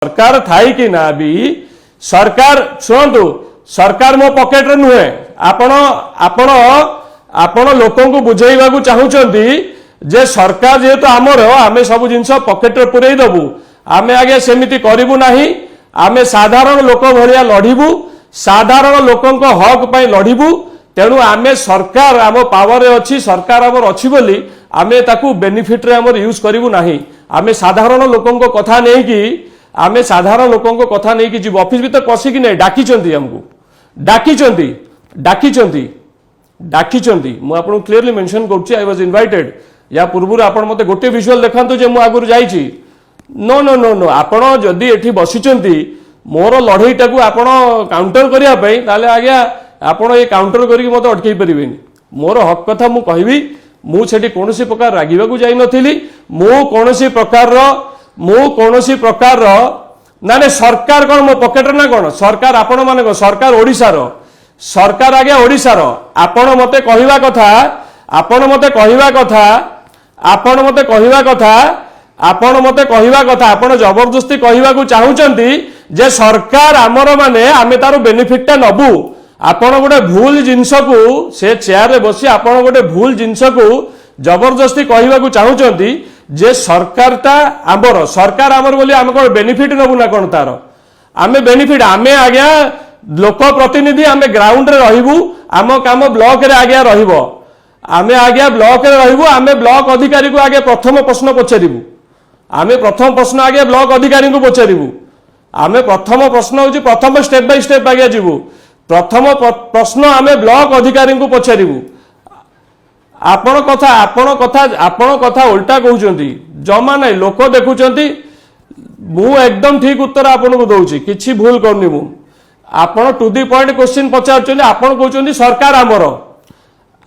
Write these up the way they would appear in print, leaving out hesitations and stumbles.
सरकार थाई कि ना भी सरकार शुणु सरकार मो पॉकेट रे नुहे आपण आपण आपण लोकों को बुझेइबा को चाहउचंती जे सरकार जेहेतु आमर आमे सब जिंस पॉकेट रे पुरई दबु आमे आगे सेमिति करिबु नाही आमे साधारण लोक भलिया लढिबु साधारण लोकों को हक पई लढिबु तेणु आमे सरकार आम पावर रे अछि सरकार आमर अछि बोली आमे ताकू बेनिफिट रे आमर यूज करिबु नाही आमे साधारण लोकों को कथा नै कि आमे साधारण लोकों को कथा नहीं कि जीव ऑफिस भीतर पशिकी नहीं डाकी आमको डाकी मु आपको क्लियरली मेंशन करुच्ची आई वाज इनवाइटेड या पूर्व आप मते गोटे विजुअल देखंतु जे मु आगुर जाईची नो नो नो नो आपण जदि एठी बसिचंती मोर लढईटा को आपण काउंटर करिया पई ताले आज्ञा आपण ए काउंटर करिक मते अटकई परिबेनी मोर हक कथा मु कहबी मु सेठी कोनोसी प्रकार रागिबा को जाई नथिली मु कोनोसी प्रकार ना सरकार कौन मो पकेट ना कौन सरकार आपण मान सरकार ओडिशार सरकार आगे ओडिशार आपण मते कहवा कथा आपण मते कहवा कथा आपण मते कहवा कथा आपण मते कहवा कथा आपण जबरदस्ती कहवा को चाहूचंती जे सरकार आमर माने आमे तार बेनिफिट टा नबु आपण गोटे भूल जिंस को से चेयर रे बसी आपण गोटे भूल जिंस को जबरदस्ती कहवा को चाहूचंती जे सरकार आमर बोली आम कौन बेनिफिट नबू ना कौन तार आमे बेनिफिट आमे आज्ञा लोक प्रतिनिधि आमे ग्राउंड रे रहिबू आम काम ब्लॉक रे आज्ञा रहिबो आमे आज्ञा ब्लॉक रे रहिबू आमे ब्लॉक अधिकारी को आगे प्रथम प्रश्न पचारिबू आमे प्रथम प्रश्न आगे ब्लॉक अधिकारी को पचारिबू आमे प्रथम प्रश्न होची प्रथम स्टेप बाय स्टेप आज्ञा जीवू प्रथम प्रश्न आमे ब्लॉक अधिकारी को पचारिबू आपण कथा उल्टा कहउचंती जमा नहीं लोक देखुचंती मु एकदम ठीक उत्तर आपन को दउची किछि भूल करनी मु आपण टू दी पॉइंट क्वेश्चन पचारचंती आपण कहउचंती सरकार आमर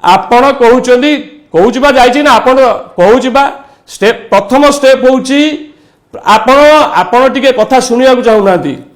आपण कहउचंती कहउचबा जाईची ना आपण कहउचबा स्टेप प्रथम स्टेप होउची आपण टिके कथा सुनिया को चाहू नांती।